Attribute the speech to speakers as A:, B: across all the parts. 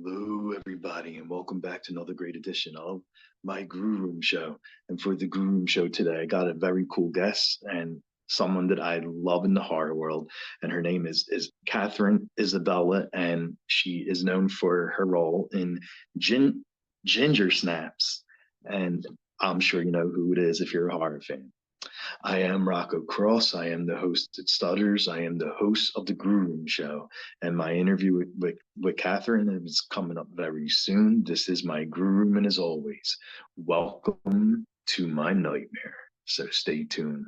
A: Hello, everybody, and welcome back to another great edition of my Grue Rume Show. And for the Grue Rume Show today, I got a very cool guest and someone that I love in the horror world. And her name is Katharine Isabella, and she is known for her role in Ginger Snaps. And I'm sure you know who it is if you're a horror fan. I am Rocco Cross. I am the host at Stutters. I am the host of the Grue Rume Show. And my interview with Katharine is coming up very soon. This is my Grue Rume, and as always, welcome to my nightmare. So stay tuned.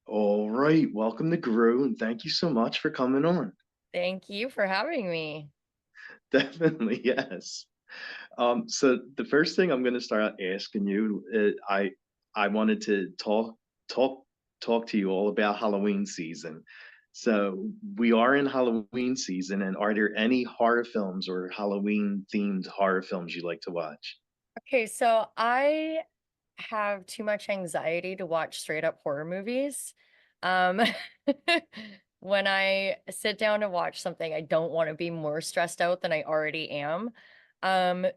A: All right, welcome to Grue, and thank you so much for coming on.
B: Thank you for having me.
A: Definitely, yes. So the first thing I'm going to start out asking you, I wanted to talk talk to you all about Halloween season. So we are in Halloween season, and are there any horror films or Halloween themed horror films you like to watch?
B: Okay, so I have too much anxiety to watch straight up horror movies. Um, when I sit down to watch something, I don't want to be more stressed out than I already am.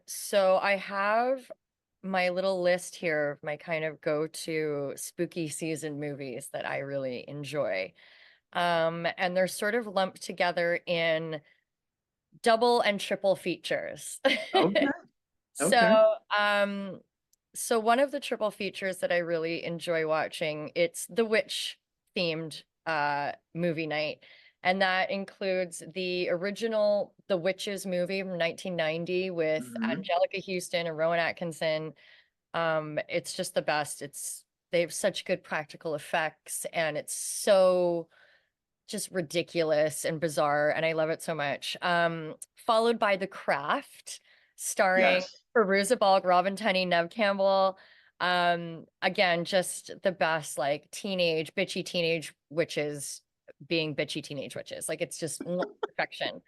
B: So I have my little list here of my kind of go-to spooky season movies that I really enjoy. And they're sort of lumped together in double and triple features.
A: Okay, okay.
B: So, so one of the triple features that I really enjoy watching, it's the witch themed movie night. And that includes the original The Witches movie from 1990 with
A: Hmm.
B: Angelica Houston and Rowan Atkinson. It's just the best. They have such good practical effects, and it's so just ridiculous and bizarre, and I love it so much. Followed by The Craft, starring
A: Yes,
B: Veruza Balk, Robin Tunney, Nev Campbell. Again, just the best, like bitchy teenage witches being bitchy teenage witches. Like it's just perfection.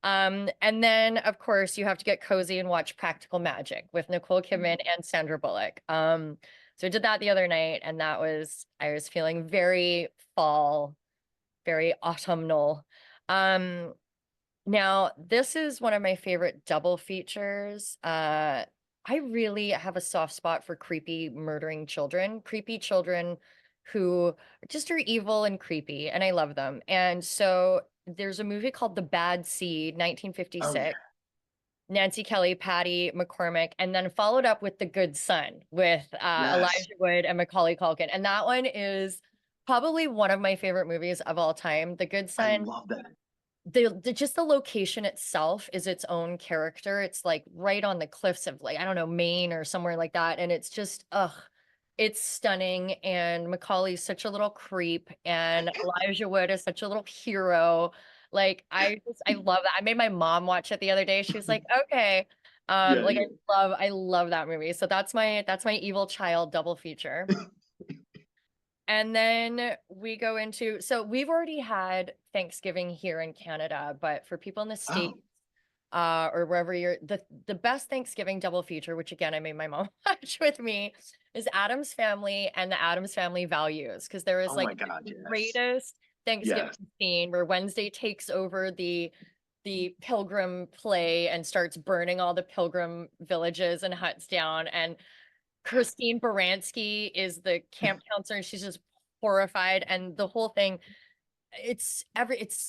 B: And then of course you have to get cozy and watch Practical Magic with Nicole Kidman and Sandra Bullock. So I did that the other night, and I was feeling very fall, very autumnal. Um, Now this is one of my favorite double features. I really have a soft spot for creepy children who just are evil and creepy, and I love them. And so there's a movie called The Bad Seed,
A: oh yeah,
B: 1956. Nancy Kelly, Patty McCormick, and then followed up with The Good Son with
A: yes.
B: Elijah Wood and Macaulay Culkin. And that one is probably one of my favorite movies of all time. The Good
A: I
B: Son,
A: love that.
B: the just the location itself is its own character. It's like right on the cliffs of, like, I don't know, Maine or somewhere like that. And it's just, it's stunning. And Macaulay's such a little creep, and Elijah Wood is such a little hero. Like I love that. I made my mom watch it the other day. She was like, okay.
A: Yeah,
B: Like
A: yeah.
B: I love that movie. So that's my evil child double feature. And then we go into, so we've already had Thanksgiving here in Canada, but for people in the
A: Oh,
B: States, or wherever you're, the best Thanksgiving double feature, which again I made my mom watch with me, is Adam's Family and the Adam's Family Values, because there is
A: oh my
B: like
A: God,
B: the
A: yes,
B: greatest Thanksgiving
A: yes.
B: scene where Wednesday takes over the pilgrim play and starts burning all the pilgrim villages and huts down, and Christine Baranski is the camp counselor, and she's just horrified, and the whole thing, it's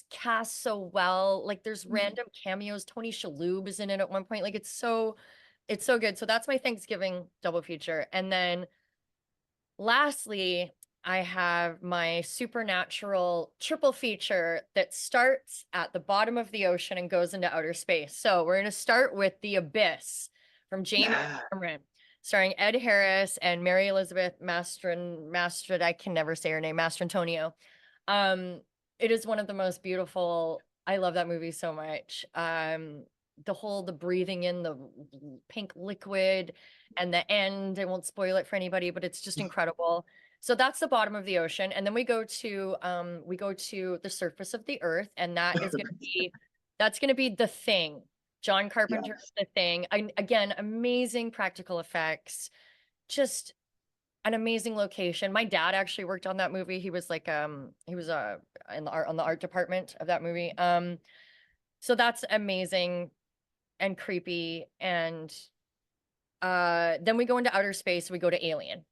B: cast so well. Like there's random cameos. Tony Shalhoub is in it at one point. Like it's so good. So that's my Thanksgiving double feature. And then lastly, I have my supernatural triple feature that starts at the bottom of the ocean and goes into outer space. So we're going to start with The Abyss from James
A: Yeah.
B: Cameron, starring Ed Harris and Mary Elizabeth Mastran, I can never say her name, Mastrantonio. Um, it is one of the most beautiful. I love that movie so much. The breathing in the pink liquid and the end. I won't spoil it for anybody, but it's just incredible. So that's the bottom of the ocean, and then we go to the surface of the earth, and that's gonna be The Thing. John Carpenter's
A: Yes.
B: The Thing. Again, amazing practical effects, just an amazing location. My dad actually worked on that movie. He was like he was in the art, on the art department of that movie. So that's amazing and creepy. And then we go into outer space, we go to Alien.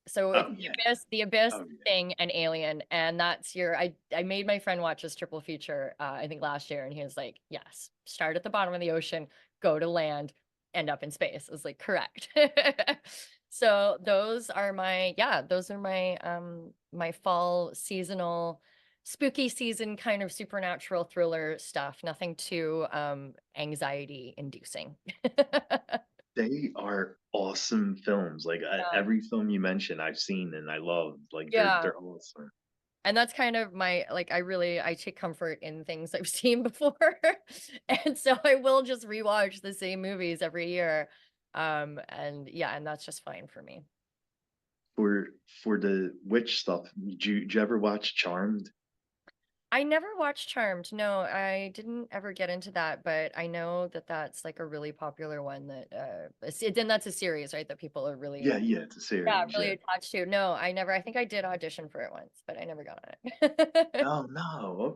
B: So it's
A: Oh yeah.
B: the Abyss
A: Oh yeah.
B: thing and Alien, and that's your. I made my friend watch this triple feature, I think last year, and he was like, "Yes, start at the bottom of the ocean, go to land, end up in space." I was like, "Correct." So those are my fall seasonal, spooky season kind of supernatural thriller stuff. Nothing too anxiety inducing.
A: They are awesome films. Like
B: Yeah.
A: every film you mentioned, I've seen and I love. Like
B: Yeah.
A: they're awesome.
B: And that's kind of my like I take comfort in things I've seen before. And so I will just rewatch the same movies every year. And yeah, and that's just fine for me.
A: For the witch stuff, did you ever watch Charmed?
B: I never watched Charmed. No, I didn't ever get into that, but I know that that's like a really popular one that then that's a series, right? That people are
A: Yeah,
B: really,
A: yeah, it's a
B: yeah,
A: series.
B: really
A: Yeah.
B: attached to. No, I think I did audition for it once, but I never got on it.
A: Oh no.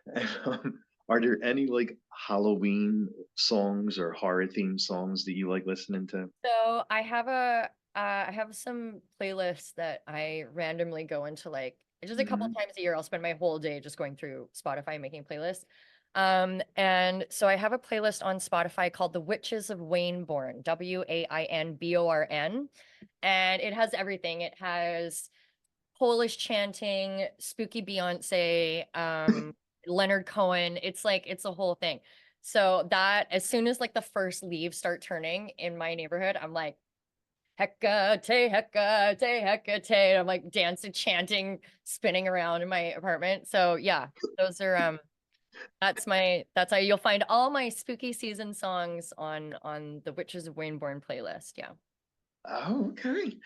A: And, are there any like Halloween songs or horror theme songs that you like listening to?
B: So I have some playlists that I randomly go into, like just a couple
A: Hmm.
B: times a year. I'll spend my whole day just going through Spotify making playlists. And so I have a playlist on Spotify called The Witches of Wainborn, Wainborn, and it has everything. It has Polish chanting, spooky Beyonce, Leonard Cohen. It's a whole thing. So that as soon as like the first leaves start turning in my neighborhood, I'm like, Hecate, Hecate, Hecate. And I'm like dancing, chanting, spinning around in my apartment. So yeah, those are that's how you'll find all my spooky season songs on the Witches of Wainborn playlist. Yeah.
A: Oh, okay.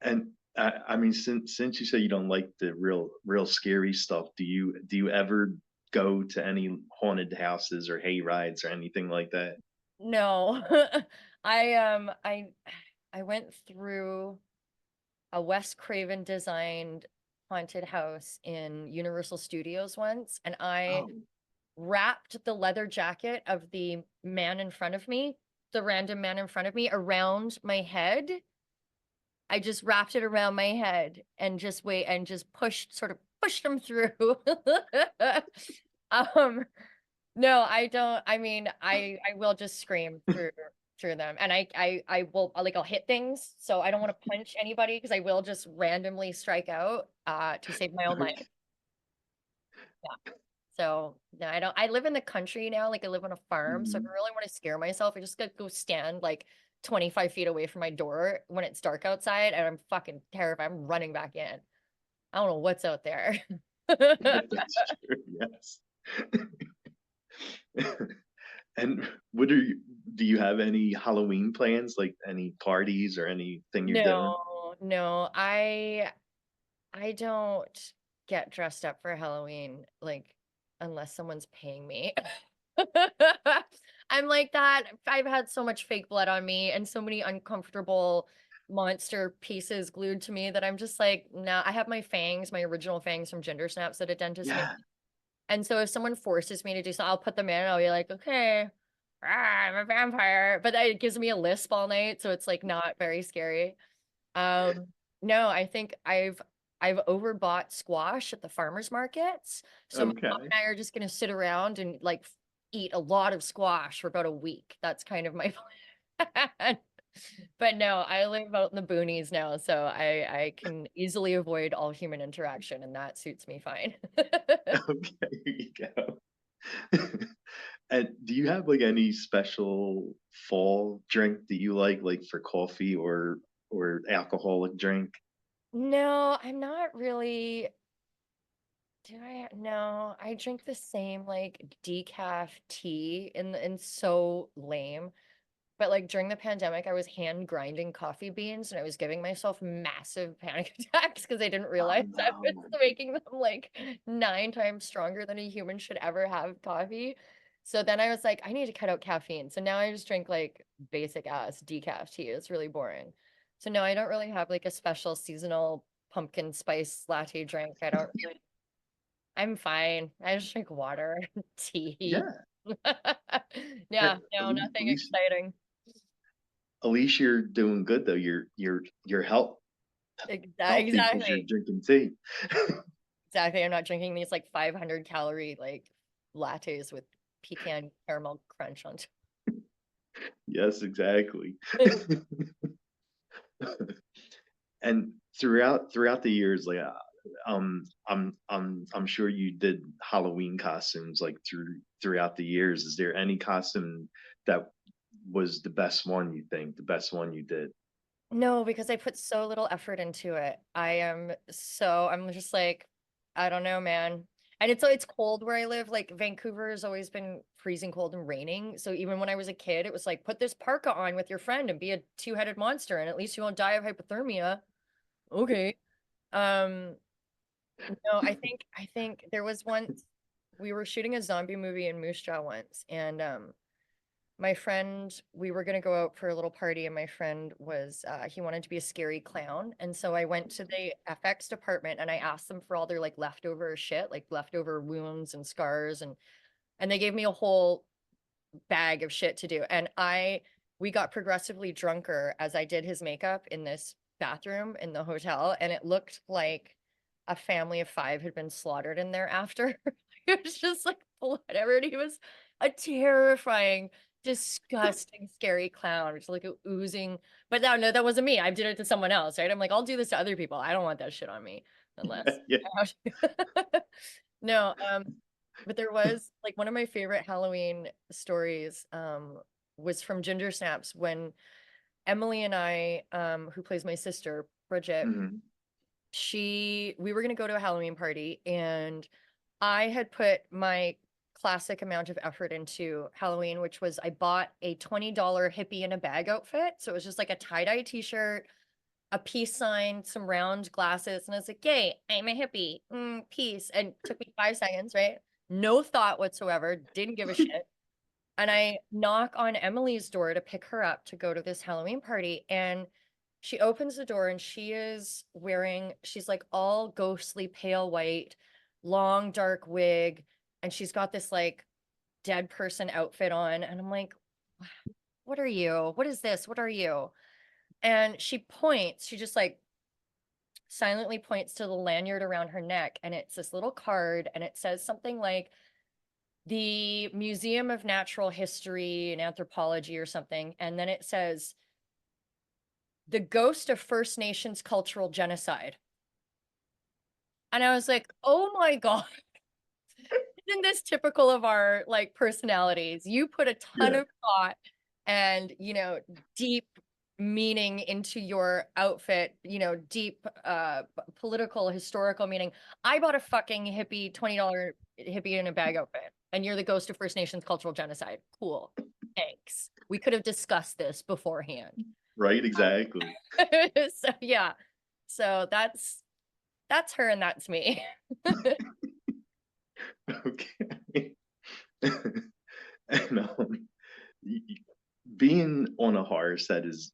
A: And I mean, since you say you don't like the real scary stuff, do you ever go to any haunted houses or hay rides or anything like that?
B: No. I I went through a Wes Craven designed haunted house in Universal Studios once, and I
A: Oh,
B: wrapped the leather jacket of the man in front of me, the random man in front of me, around my head. I just wrapped it around my head and just sort of pushed him through. Um, no, I don't. I mean, I will just scream through them, and I will like I'll hit things, so I don't want to punch anybody because I will just randomly strike out to save my own life.
A: okay.
B: Yeah. So no, I don't. I live in the country now, like I live on a farm, so if I
A: Mhm.
B: really want to scare myself, I just gotta go stand like 25 feet away from my door when it's dark outside, and I'm fucking terrified. I'm running back in. I don't know what's out there.
A: That's true. Yes. And what are you, do you have any Halloween plans, like any parties or anything you're doing?
B: No, no, I don't get dressed up for Halloween, like, unless someone's paying me. I'm like that. I've had so much fake blood on me and so many uncomfortable monster pieces glued to me that I'm just like, no, I have my fangs, my original fangs from gender snaps that a dentist made.
A: Yeah.
B: And so if someone forces me to do so, I'll put them in and I'll be like, okay, I'm a vampire. But it gives me a lisp all night, so it's like not very scary. Um, no, I think I've overbought squash at the farmers markets. So my mom
A: Okay.
B: and I are just gonna sit around and like eat a lot of squash for about a week. That's kind of my plan. But no, I live out in the boonies now, so I can easily avoid all human interaction, and that suits me fine.
A: Okay, here you go. And do you have like any special fall drink that you like for coffee or alcoholic drink?
B: No, I'm not really. Do I? No, I drink the same like decaf tea and so lame. But like during the pandemic, I was hand grinding coffee beans and I was giving myself massive panic attacks because I didn't
A: Oh
B: realize I was
A: no.
B: making them like 9 times stronger than a human should ever have coffee. So then I was like, I need to cut out caffeine. So now I just drink like basic ass decaf tea. It's really boring. So no, I don't really have like a special seasonal pumpkin spice latte drink. I don't really. I'm fine. I just drink water, tea.
A: Yeah.
B: Yeah,
A: At
B: no,
A: least,
B: nothing exciting.
A: at least you're doing good though. You're healthy because you're
B: Exactly.
A: drinking tea.
B: Exactly. I'm not drinking these like 500 calorie like lattes with pecan caramel crunch on
A: Yes, exactly.
B: top.
A: And throughout the years, like I'm sure you did Halloween costumes like throughout the years. Is there any costume that was the best one you think, the best one you did?
B: No, because I put so little effort into it. I'm just like, I don't know, man. And it's cold where I live. Like Vancouver has always been freezing cold and raining. So even when I was a kid, it was like, put this parka on with your friend and be a two-headed monster, and at least you won't die of hypothermia. Okay. Um, no, I think there was once we were shooting a zombie movie in Moose Jaw once, and my friend, we were going to go out for a little party, and my friend was he wanted to be a scary clown, and so I went to the FX department and I asked them for all their like leftover shit, like leftover wounds and scars, and they gave me a whole bag of shit to do. And I we got progressively drunker as I did his makeup in this bathroom in the hotel, and it looked like a family of five had been slaughtered in there after. It was just like blood everywhere. He was a terrifying, disgusting, scary clown, just like oozing. But no, that wasn't me. I did it to someone else, right? I'm like, I'll do this to other people. I don't want that shit on me unless
A: Yeah.
B: no, but there was like one of my favorite Halloween stories was from Ginger Snaps when Emily and I who plays my sister Bridget,
A: Hmm.
B: we were going to go to a Halloween party, and I had put my classic amount of effort into Halloween, which was I bought a $20 hippie in a bag outfit. So it was just like a tie-dye t-shirt, a peace sign, some round glasses, and I was like, "Yay, I'm a hippie, peace." And it took me 5 seconds, right? No thought whatsoever, didn't give a shit. And I knock on Emily's door to pick her up to go to this Halloween party, and she opens the door and she's like all ghostly pale white, long dark wig, and she's got this like dead person outfit on, and I'm like, "What are you? What is this? What are you?" And she just like silently points to the lanyard around her neck, and it's this little card, and it says something like the Museum of Natural History and Anthropology or something, and then it says the ghost of First Nations cultural genocide. And I was like, "Oh my God, isn't this typical of our like personalities? You put a ton
A: Yeah.
B: of thought and, deep meaning into your outfit, deep political, historical meaning. I bought a fucking hippie, $20 hippie in a bag outfit, and you're the ghost of First Nations cultural genocide. Cool. Thanks. We could have discussed this beforehand."
A: Right, exactly.
B: So yeah. So that's her and that's me.
A: Okay. And y- y- being on a horror set is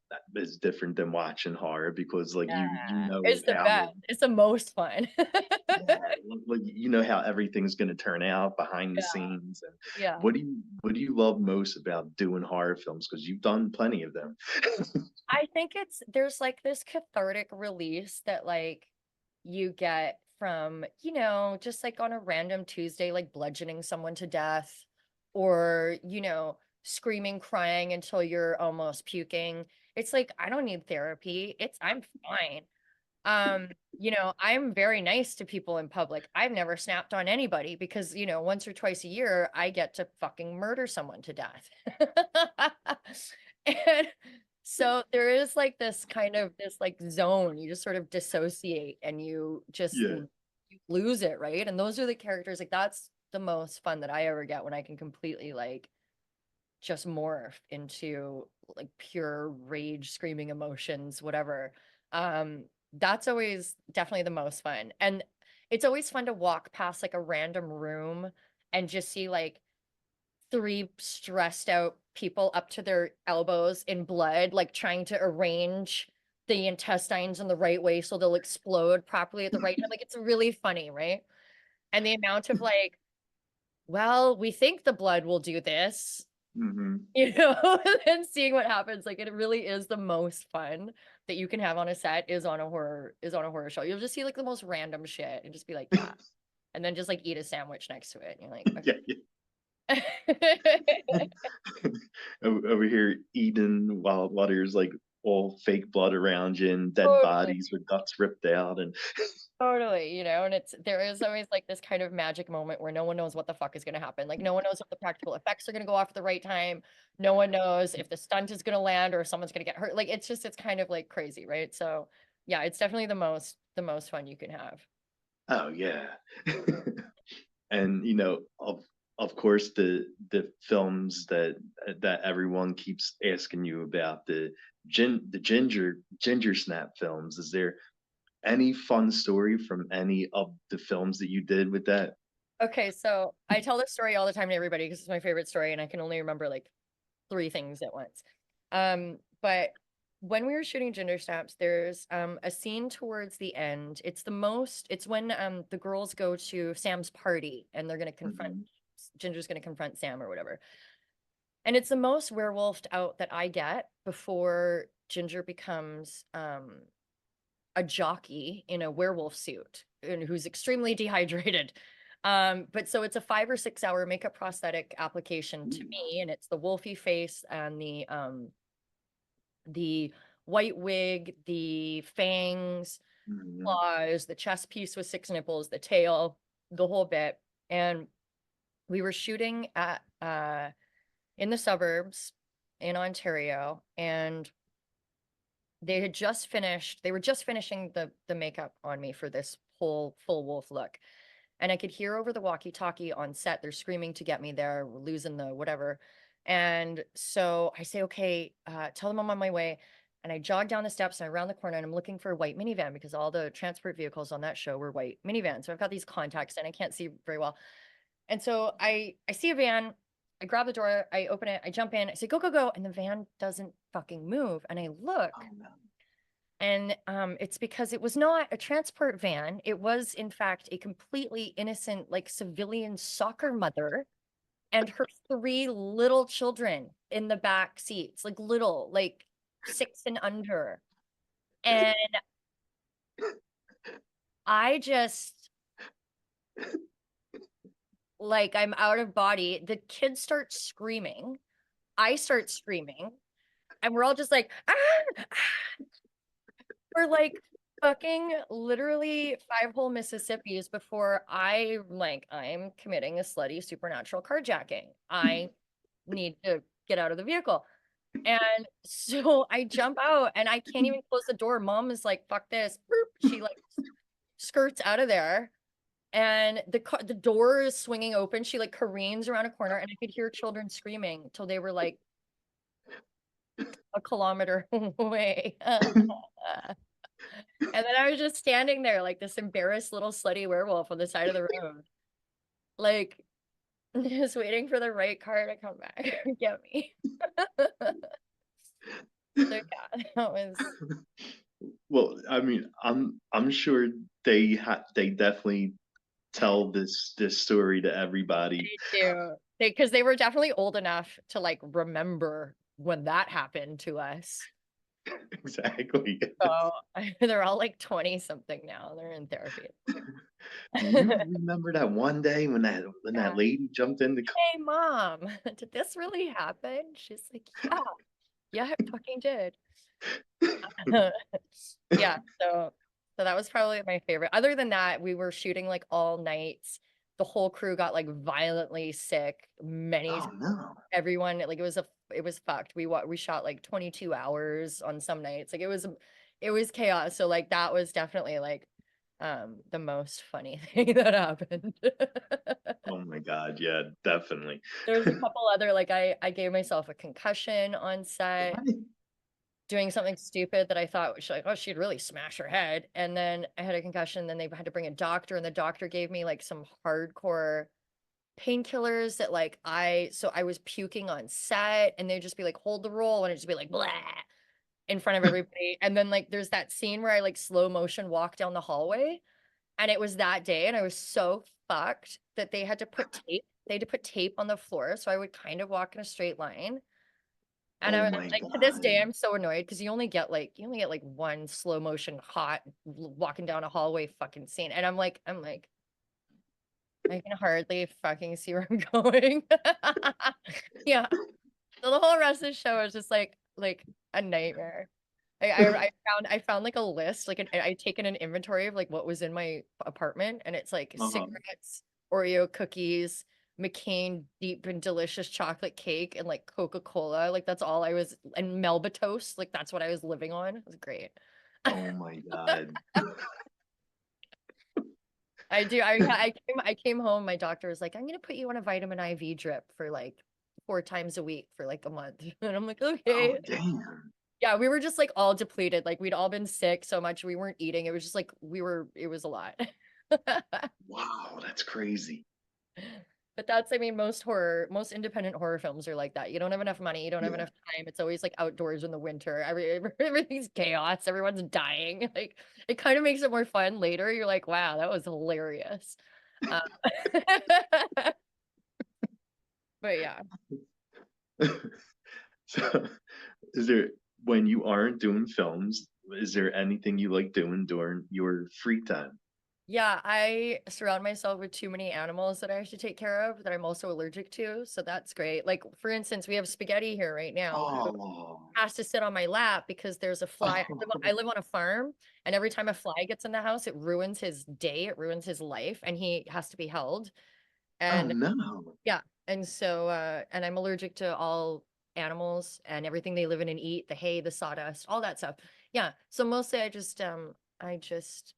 A: different than watching horror because like you
B: Yeah,
A: know
B: it's the
A: how
B: best. It's the most fun.
A: yeah, like you know how everything's going to turn out behind the
B: Yeah,
A: scenes. And
B: yeah.
A: what do you love most about doing horror films, because you've done plenty of them?
B: I think there's like this cathartic release that like you get from, just like on a random Tuesday, like bludgeoning someone to death, or, screaming, crying until you're almost puking. It's like, I don't need therapy. I'm fine. I'm very nice to people in public. I've never snapped on anybody because, once or twice a year, I get to fucking murder someone to death. And so there is like this like zone, you just sort of dissociate and you just
A: Yeah.
B: you lose it, right? And those are the characters, like that's the most fun that I ever get when I can completely like just morph into like pure rage, screaming emotions, whatever. That's always definitely the most fun. And it's always fun to walk past like a random room and just see like three stressed out people up to their elbows in blood, like trying to arrange the intestines in the right way so they'll explode properly at the right time. Like it's really funny, right? And the amount of like, well, we think the blood will do this, you know, and seeing what happens. Like it really is the most fun that you can have on a set is on a horror show. You'll just see like the most random shit and just be like, yeah. And then just like eat a sandwich next to it. And you're like, okay.
A: Over here eating while there's like all fake blood around you and dead
B: Totally.
A: bodies with guts ripped out and
B: Totally, you know, and there is always like this kind of magic moment where no one knows what the fuck is going to happen. Like no one knows if the practical effects are going to go off at the right time. No one knows if the stunt is going to land or if someone's going to get hurt. Like it's kind of like crazy, right? So yeah, it's definitely the most fun you can have.
A: oh yeah. And you know, of course the films that everyone keeps asking you about, the ginger snap films. Is there any fun story from any of the films that you did with that?
B: Okay, so I tell this story all the time to everybody because it's my favorite story and I can only remember like 3 things at once. But when we were shooting Ginger Snaps, there's a scene towards the end. It's when the girls go to Sam's party and they're gonna confront Ginger's gonna confront Sam or whatever. And it's the most werewolfed out that I get before Ginger becomes a jockey in a werewolf suit and who's extremely dehydrated. But so it's a 5 or 6 hour makeup prosthetic application to me, and it's the wolfy face and the white wig, the fangs, claws, the chest piece with 6 nipples, the tail, the whole bit. And we were shooting at in the suburbs in Ontario, and they were just finishing the makeup on me for this whole full wolf look. And I could hear over the walkie-talkie on set, they're screaming to get me there, we're losing the whatever. And so I say, okay, tell them I'm on my way. And I jog down the steps and I round the corner and I'm looking for a white minivan because all the transport vehicles on that show were white minivans. So I've got these contacts and I can't see very well. And so I see a van, I grab the door, I open it, I jump in, I say, go, go, go. And the van doesn't fucking move. And I look.
A: Oh, no.
B: And it's because it was not a transport van. It was, in fact, a completely innocent, like civilian soccer mother and her 3 little children in the back seats, like little, like 6 and under. And I just, like, I'm out of body. The kids start screaming. I start screaming. And we're all just like, ah, ah. For like fucking literally 5 whole Mississippis before I'm committing a slutty supernatural carjacking. I need to get out of the vehicle. And so I jump out and I can't even close the door. Mom is like, fuck this. Boop. She like skirts out of there. And the door is swinging open. She like careens around a corner and I could hear children screaming till they were like a kilometer away. And then I was just standing there like this embarrassed little slutty werewolf on the side of the road, like just waiting for the right car to come back and get me. So yeah, that was.
A: Well, I mean, I'm sure they definitely tell this story to everybody.
B: They do. Because they were definitely old enough to like remember when that happened to us.
A: Exactly.
B: So they're all like 20 something now. They're in therapy.
A: Do you remember that one day when that lady jumped in the car?
B: Hey mom, did this really happen? She's like, yeah, it fucking did. Yeah, so that was probably my favorite. Other than that, we were shooting like all nights. The whole crew got like violently sick many
A: Oh no.
B: everyone like it was fucked. We shot like 22 hours on some nights. Like it was chaos. So like that was definitely like the most funny thing that happened.
A: Oh my God, yeah, definitely.
B: There was a couple other like I gave myself a concussion on set doing something stupid that I thought was like, oh, she'd really smash her head. And then I had a concussion. Then they had to bring a doctor, and the doctor gave me like some hardcore painkillers that like I was puking on set, and they'd just be like, hold the roll, and it'd just be like blah in front of everybody. And then like there's that scene where I like slow motion walk down the hallway, and it was that day, and I was so fucked that they had to put tape. They had to put tape on the floor, so I would kind of walk in a straight line. And
A: Oh
B: I
A: my
B: like to this
A: God.
B: day, I'm so annoyed because you only get like one slow motion hot walking down a hallway fucking scene, and I'm like, I can hardly fucking see where I'm going. Yeah. So the whole rest of the show is just like a nightmare. I found like a list, like I'd taken an inventory of like what was in my apartment, and it's like
A: Uh-huh.
B: cigarettes, Oreo cookies, McCain deep and delicious chocolate cake, and like Coca-Cola. Like that's all I was, and Melba toast. Like that's what I was living on. It was great.
A: Oh my God.
B: I do. I came home. My doctor was like, I'm gonna put you on a vitamin IV drip for like 4 times a week for like a month. And I'm like,
A: Oh
B: okay.
A: damn.
B: Yeah, we were just like all depleted. Like we'd all been sick so much we weren't eating. It was just like it was a lot.
A: Wow, that's crazy.
B: But that's, I mean, most independent horror films are like that. You don't have enough money, you don't have
A: Yeah.
B: enough time. It's always like outdoors in the winter. Everything's chaos, everyone's dying. Like it kind of makes it more fun later. You're like, wow, that was hilarious. Uh, but yeah.
A: So, is there, when you aren't doing films, is there anything you like doing during your free time?
B: Yeah, I surround myself with too many animals that I have to take care of that I'm also allergic to. So that's great. Like, for instance, we have Spaghetti here right now who
A: Oh,
B: has to sit on my lap because there's a fly. I
A: oh,
B: live on a farm, and every time a fly gets in the house, it ruins his day, it ruins his life, and he has to be held.
A: oh
B: And
A: no.
B: yeah, and so, and I'm allergic to all animals and everything they live in and eat, the hay, the sawdust, all that stuff. Yeah. So mostly I just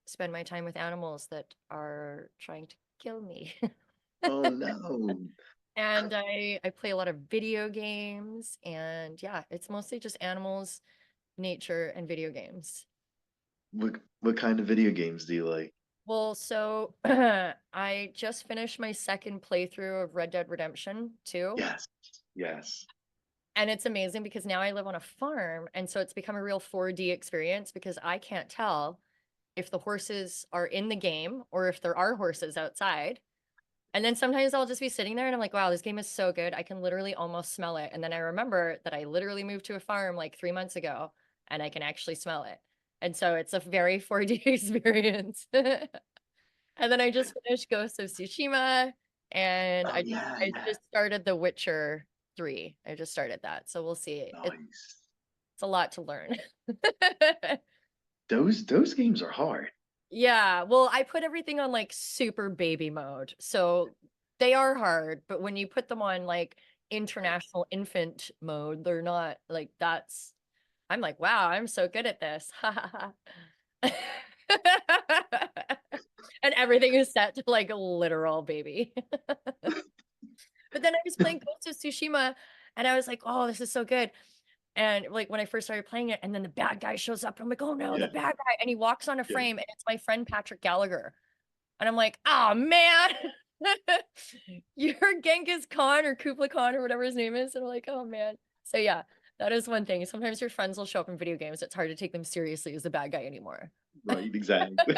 B: spend my time with animals that are trying to kill me.
A: Oh no.
B: And I play a lot of video games, and yeah, it's mostly just animals, nature, and video games.
A: What kind of video games do you like?
B: Well, so I just finished my second playthrough of Red Dead Redemption 2.
A: Yes. Yes.
B: And it's amazing because now I live on a farm, and so it's become a real 4D experience because I can't tell if the horses are in the game or if there are horses outside. And then sometimes I'll just be sitting there and I'm like, wow, this game is so good. I can literally almost smell it. And then I remember that I literally moved to a farm like 3 months ago and I can actually smell it. And so it's a very 4D experience. And then I just finished Ghost of Tsushima, and
A: Oh yeah,
B: I
A: yeah.
B: just started The Witcher 3. I just started that. So we'll see.
A: Nice.
B: It's a lot to learn.
A: Those games are hard.
B: Yeah, well, I put everything on like super baby mode. So they are hard, but when you put them on like international infant mode, they're not like that's I'm like, wow, I'm so good at this. And everything is set to like a literal baby. But then I was playing Ghost of Tsushima and I was like, oh, this is so good. And like when I first started playing it, and then the bad guy shows up, and I'm like, oh no, the
A: Yeah,
B: bad guy. And he walks on a
A: yeah.
B: frame, and it's my friend Patrick Gallagher. And I'm like, oh man, you're Genghis Khan or Kublai Khan or whatever his name is. And I'm like, oh man. So yeah, that is one thing. Sometimes your friends will show up in video games. It's hard to take them seriously as the bad guy anymore.
A: Right, exactly.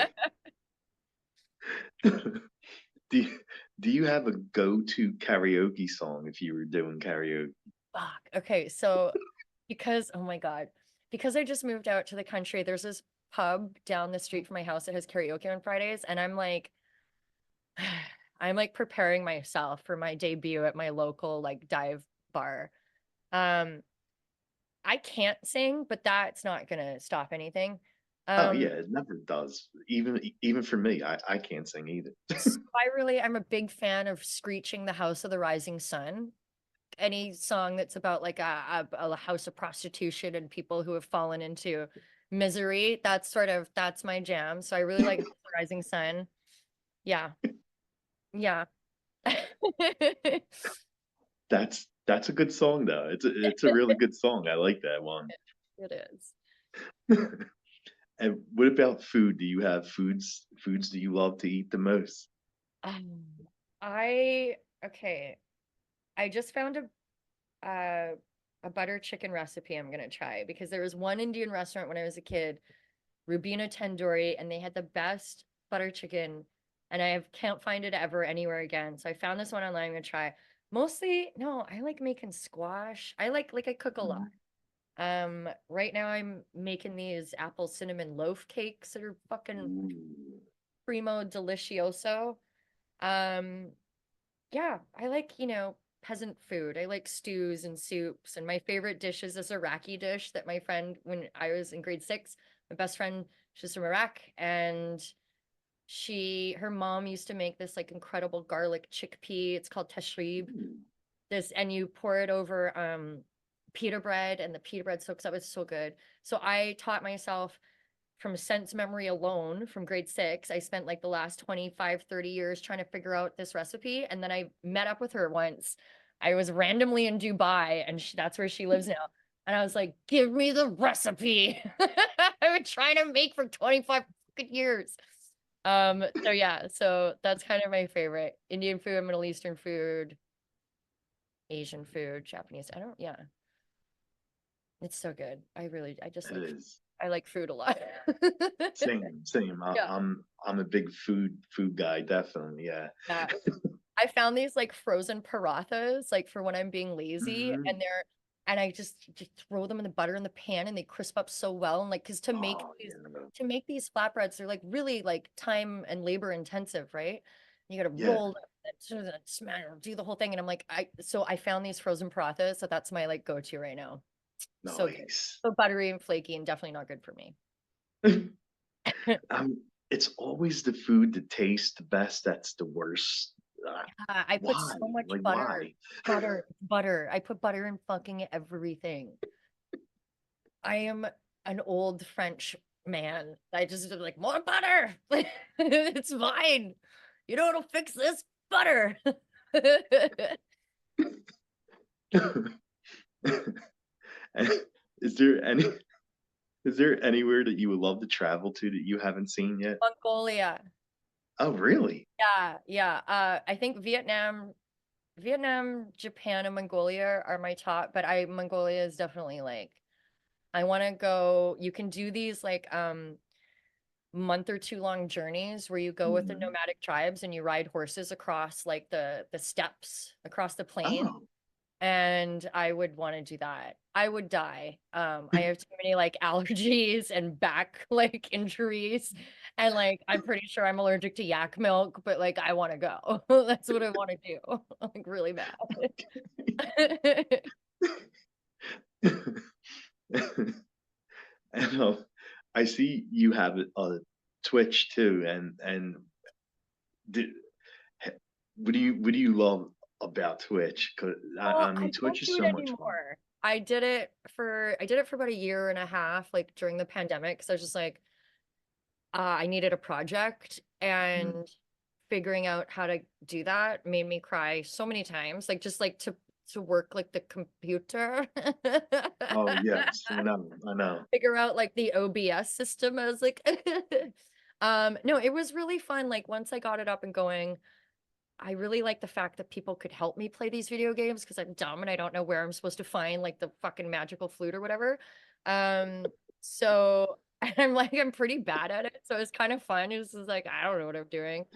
A: Do do you have a go-to karaoke song if you were doing karaoke?
B: Fuck. Okay, so because oh my God, because I just moved out to the country, there's this pub down the street from my house that has karaoke on Fridays, and I'm like, I'm like preparing myself for my debut at my local like dive bar. Um, I can't sing, but that's not gonna stop anything.
A: Oh yeah,
B: Um,
A: it never does. Even for me, I can't sing either.
B: so I'm a big fan of Screeching the House of the Rising Sun. Any song that's about like a house of prostitution and people who have fallen into misery, that's my jam. So I really like House of the Rising Sun. Yeah. Yeah.
A: That's a good song though. It's a really good song. I like that one.
B: It is.
A: And what about food? Do you have foods do you love to eat the most?
B: Um, I okay. I just found a butter chicken recipe I'm gonna try because there was one Indian restaurant when I was a kid, Rubina Tandoori, and they had the best butter chicken and can't find it ever anywhere again. So I found this one online. I'm gonna try. Mostly, no, I like making squash. I cook a lot.
A: Mhm.
B: Right now I'm making these apple cinnamon loaf cakes that are fucking
A: Ooh.
B: primo delicioso. Um, yeah, I like, peasant food. I like stews and soups. And my favorite dish is this Iraqi dish that my friend, when I was in grade 6, my best friend, she's from Iraq, and her mom used to make this like incredible garlic chickpea. It's called tashrib.
A: Ooh.
B: And you pour it over pita bread, and the pita bread soaks up. It's so good. So I taught myself from sense memory alone from grade 6. I spent like the last 25, 30 years trying to figure out this recipe. And then I met up with her once. I was randomly in Dubai, and that's where she lives now. And I was like, give me the recipe. I've been trying to make for 25 fucking years. So yeah, so that's kind of my favorite. Indian food, Middle Eastern food, Asian food, Japanese. Yeah. It's so good.
A: It is.
B: I like food a lot.
A: Same, same.
B: Yeah.
A: I'm a big food guy, definitely. Yeah.
B: Yeah. I found these like frozen parathas, like for when I'm being lazy,
A: Mhm.
B: and I just throw them in the butter in the pan, and they crisp up so well. And like, because
A: Oh yeah.
B: to make these flatbreads, they're like really like time and labor intensive, right? You got to
A: Yeah.
B: roll them, do the whole thing. And I'm like, so I found these frozen parathas, so that's my like go-to right now. So good.
A: Nice.
B: So buttery and flaky, and definitely not good for me.
A: It's always the food that tastes the best that's the worst.
B: I put
A: Why?
B: so much
A: Like
B: butter,
A: why?
B: butter. I put butter in fucking everything. I am an old French man. I just like more butter. It's fine. You know what'll fix this? Butter.
A: And Is there any is there anywhere that you would love to travel to that you haven't seen yet?
B: Mongolia.
A: Oh, really?
B: Yeah, yeah. I think Vietnam, Japan, and Mongolia are my top, but Mongolia is definitely like I want to go. You can do these like month or two long journeys where you go with the
A: Mhm.
B: nomadic tribes and you ride horses across like the steppes across the plain.
A: Oh.
B: And I would want to do that. I would die. I have too many like allergies and back like injuries. And like I'm pretty sure I'm allergic to yak milk, but like I want to go. That's what I want to do. Like really bad.
A: And I see you have a Twitch too, and did, what do you love about Twitch? Because
B: Well,
A: I
B: I
A: mean, Twitch
B: don't
A: is
B: do it
A: so much fun.
B: anymore. I did it for about a year and a half, like during the pandemic. So I was just like, I needed a project,
A: Mm.
B: and figuring out how to do that made me cry so many times. Like just like to work like the computer.
A: Oh yes, I know, I know.
B: Figure out like the OBS system. I was like, no, it was really fun. Like once I got it up and going, I really like the fact that people could help me play these video games because I'm dumb and I don't know where I'm supposed to find like the fucking magical flute or whatever. So I'm pretty bad at it. So it's kind of fun. It's just like I don't know what I'm doing.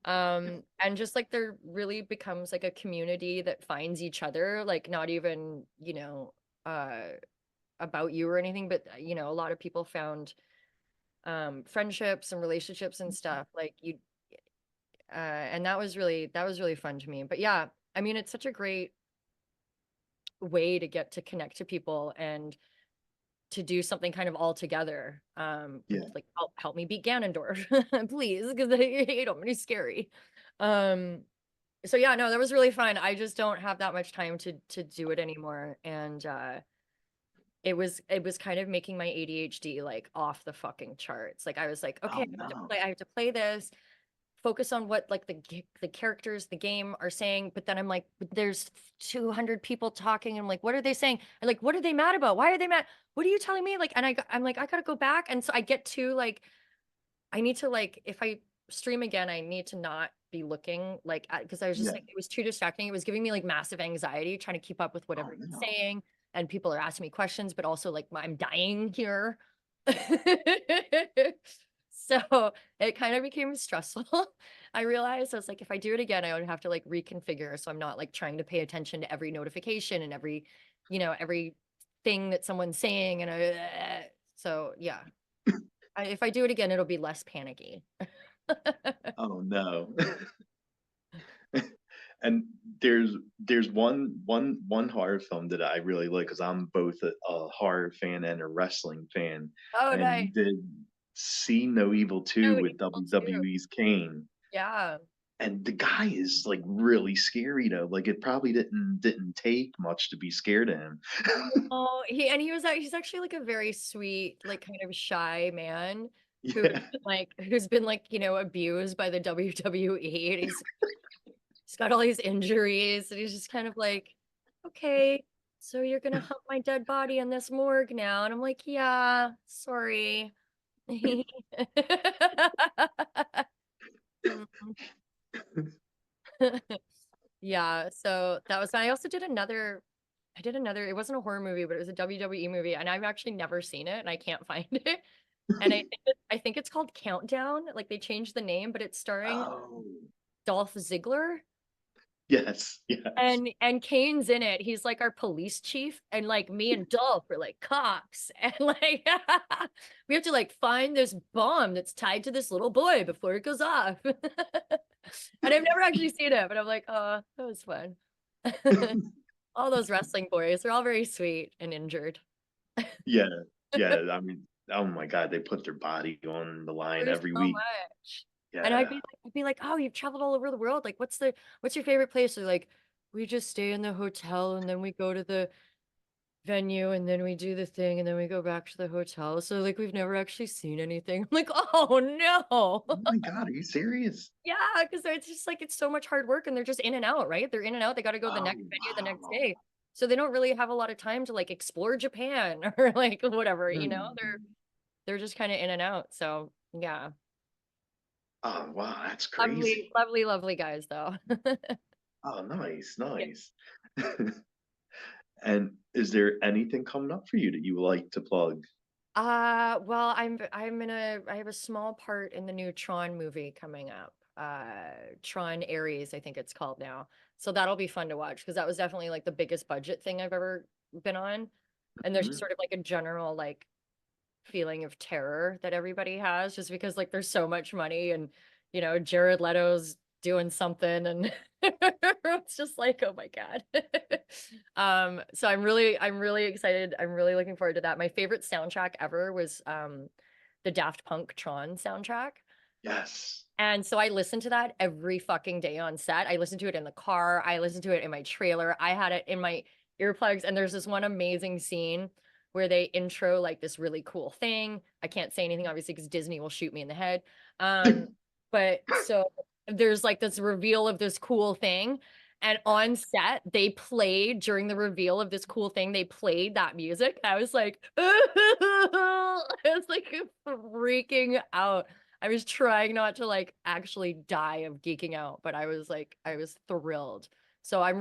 B: And just like there really becomes like a community that finds each other, like not even, about you or anything, but a lot of people found friendships and relationships and stuff. Like and that was really fun to me. But yeah, I mean, it's such a great way to get to connect to people and to do something kind of all together.
A: Yeah.
B: Like help me beat Ganondorf, please, because I hate him and he's scary. Um, so yeah, no, that was really fun. I just don't have that much time to do it anymore. And it was kind of making my ADHD like off the fucking charts. Like I was like, okay,
A: Oh no.
B: I have to play this, focus on what like the characters, the game are saying, but then I'm like, but there's 200 people talking, and I'm like, what are they saying? And like, what are they mad about? Why are they mad? What are you telling me? Like, and I'm like, I gotta go back. And so I get to like, I need to like, if I stream again, I need to not be looking like, because I was just
A: Yeah.
B: like, it was too distracting. It was giving me like massive anxiety trying to keep up with what
A: Oh
B: everyone's
A: no.
B: saying. And people are asking me questions, but also like I'm dying here. So it kind of became stressful. I realized I was like, if I do it again, I would have to like reconfigure. So I'm not like trying to pay attention to every notification and every, every thing that someone's saying. And so yeah, if I do it again, it'll be less panicky.
A: Oh no. And there's one horror film that I really like because I'm both a horror fan and a wrestling fan.
B: Oh,
A: And
B: nice.
A: we did See No Evil 2
B: No,
A: with
B: Evil too.
A: WWE's Kane.
B: Yeah.
A: And the guy is like really scary though. Like it probably didn't take much to be scared of him.
B: Oh, he's actually like a very sweet, like kind of shy man
A: Yeah.
B: who's been like, abused by the WWE. And he's got all these injuries and he's just kind of like, okay, so you're gonna hump my dead body in this morgue now. And I'm like, yeah, sorry. Yeah, so that was fun. I did another, it wasn't a horror movie, but it was a WWE movie, and I've actually never seen it and I can't find it. And I think it's called Countdown. Like they changed the name, but it's starring
A: Oh.
B: Dolph Ziggler.
A: Yes, yes.
B: And Kane's in it. He's like our police chief, and like me and Dolph are like cops, and like we have to like find this bomb that's tied to this little boy before it goes off. And I've never actually seen it, but I'm like, oh, that was fun. All those wrestling boys, they're all very sweet and injured.
A: Yeah, yeah. I mean, oh my God, they put their body on the line
B: There's
A: every
B: so
A: week.
B: much. And
A: Yeah.
B: I'd be like, oh, you've traveled all over the world. Like, what's your favorite place? They're like, we just stay in the hotel and then we go to the venue and then we do the thing and then we go back to the hotel. So like we've never actually seen anything. I'm like, oh no.
A: Oh my God, are you serious?
B: Yeah, because it's just like it's so much hard work and they're just in and out, right? They're in and out. They got to go to the
A: Oh
B: next venue the next
A: wow.
B: day. So they don't really have a lot of time to like explore Japan or like whatever,
A: Hmm.
B: they're just kind of in and out. So yeah.
A: Oh wow, that's
B: Lovely,
A: crazy.
B: lovely, lovely guys though.
A: Oh, nice,
B: Yeah.
A: nice. And is there anything coming up for you that you would like to plug?
B: Well, I have a small part in the new Tron movie coming up. Tron Ares, I think it's called now. So that'll be fun to watch because that was definitely like the biggest budget thing I've ever been on. And there's just
A: Mhm.
B: sort of like a general like feeling of terror that everybody has just because like there's so much money and Jared Leto's doing something and it's just like oh my god. So I'm really excited. I'm really looking forward to that. My favorite soundtrack ever was the Daft Punk Tron soundtrack.
A: Yes.
B: And so I listened to that every fucking day on set. I listened to it in the car. I listened to it in my trailer. I had it in my earplugs. And there's this one amazing scene where they intro like this really cool thing. I can't say anything, obviously, because Disney will shoot me in the head. But so there's like this reveal of this cool thing. And on set, they played during the reveal of this cool thing, they played that music. I was like, I was like freaking out. I was trying not to like actually die of geeking out, but I was thrilled. So I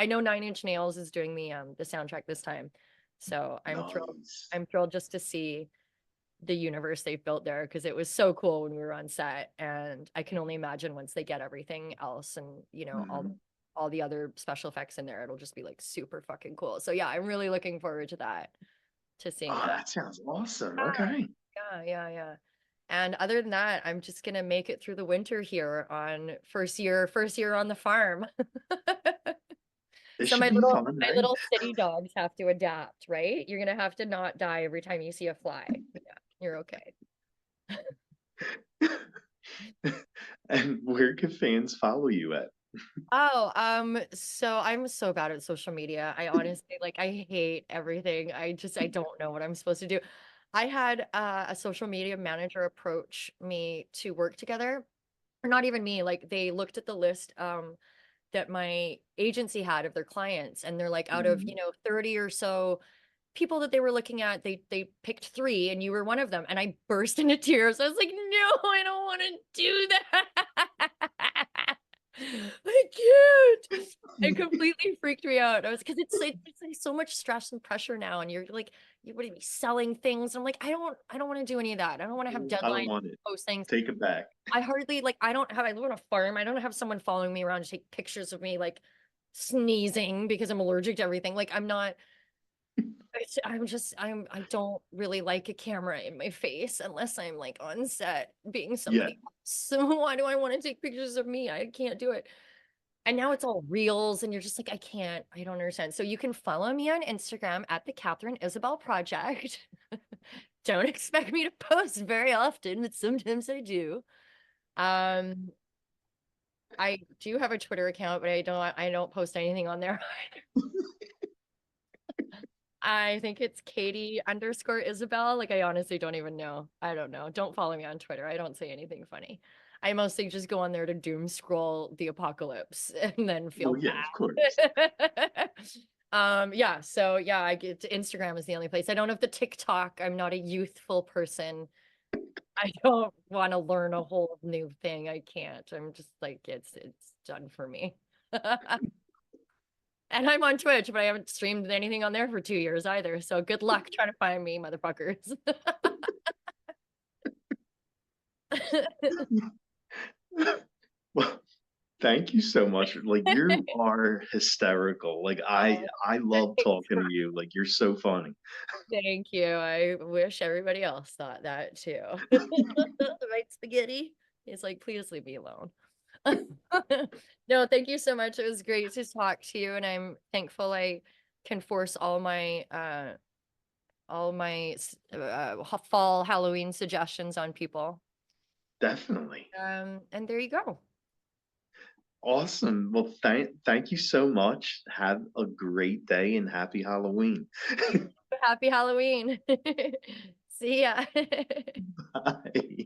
B: know Nine Inch Nails is doing the soundtrack this time. So I'm thrilled.
A: Nice.
B: I'm thrilled just to see the universe they've built there because it was so cool when we were on set. And I can only imagine once they get everything else and
A: Mhm.
B: all the other special effects in there, it'll just be like super fucking cool. So yeah, I'm really looking forward to that, to seeing
A: Oh,
B: that.
A: that sounds awesome.
B: Yeah,
A: Okay.
B: yeah. And other than that, I'm just gonna make it through the winter here on first year on the farm.
A: This
B: So
A: should be fun,
B: my
A: right?
B: little city dogs have to adapt, right? You're gonna have to not die every time you see a fly. Yeah, you're okay.
A: And where can fans follow you at?
B: Oh, so I'm so bad at social media. I honestly like I hate everything. I don't know what I'm supposed to do. I had a social media manager approach me to work together. Or not even me, like they looked at the list that my agency had of their clients and they're like out of,
A: Mhm.
B: 30 or so people that they were looking at, they picked three and you were one of them. And I burst into tears. I was like, no, I don't want to do that. I can't. It completely freaked me out. I was because it's like so much stress and pressure now, and you're like you would be selling things. I'm like, I don't want to do any of that. I don't want to have
A: I don't
B: deadlines,
A: want it.
B: post things.
A: Take it back.
B: I hardly like I live on a farm. I don't have someone following me around to take pictures of me like sneezing because I'm allergic to everything. Like I'm not I don't really like a camera in my face unless I'm like on set being
A: Yeah.
B: somebody else. So why do I want to take pictures of me? I can't do it. And now it's all reels and you're just like, I don't understand. So you can follow me on Instagram at the Katharine Isabelle Project. Don't expect me to post very often, but sometimes I do. Um, I do have a Twitter account, but I don't post anything on there. I think it's Katie_Isabelle. Like I honestly don't even know. I don't know. Don't follow me on Twitter. I don't say anything funny. I mostly just go on there to doom scroll the apocalypse and then feel
A: Well, yeah, of course.
B: bad. Yeah, so yeah, I get to Instagram is the only place. I don't have the TikTok. I'm not a youthful person. I don't want to learn a whole new thing. I can't. I'm just like it's done for me. And I'm on Twitch, but I haven't streamed anything on there for 2 years either. So good luck trying to find me, motherfuckers.
A: Well, thank you so much. Like you are hysterical. Like I love talking to you. Like you're so funny.
B: Thank you. I wish everybody else thought that too. Right, spaghetti? It's like, please leave me alone. No, thank you so much. It was great to talk to you, and I'm thankful I can force all my fall Halloween suggestions on people.
A: Definitely.
B: And there you go.
A: Awesome. Well, thank you so much. Have a great day and happy Halloween.
B: Happy Halloween. See ya.
A: Bye.